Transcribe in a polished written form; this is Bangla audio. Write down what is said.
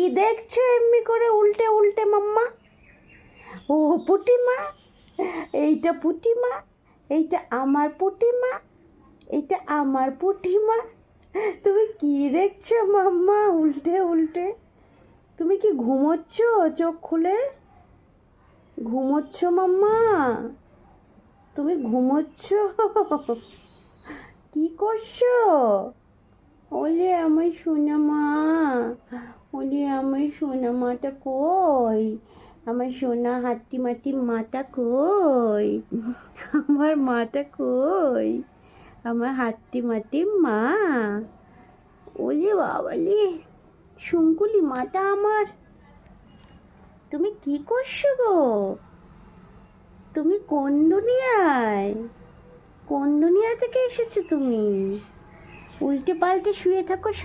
দেখছো এমনি করে উল্টে উল্টে মাম্মা? ও পুটিমা, এইটা পুটিমা, এইটা আমার পুটিমা, এইটা আমার পুটিমা। তুমি কি দেখছো মাম্মা উল্টে উল্টে? তুমি কি ঘুমোচ্ছ চোখ খুলে? ঘুমোচ্ছ মাম্মা? তুমি ঘুমোচ্ছ? কি করছো? ওলে আমার সোনা মা, ওলে আমার সোনা মাটা কই? আমার সোনা হাতি মাটি মাটা কই? আমার মাটা কই? আমার হাতি মাটি মা। ওলে বাবালে, শুঙ্কুলি মাটা আমার। তুমি কি করছো গো? তুমি কোন দুনিয়ায়? কোন দুনিয়া থেকে এসেছো তুমি? উল্টে পাল্টে শুয়ে থাকো সব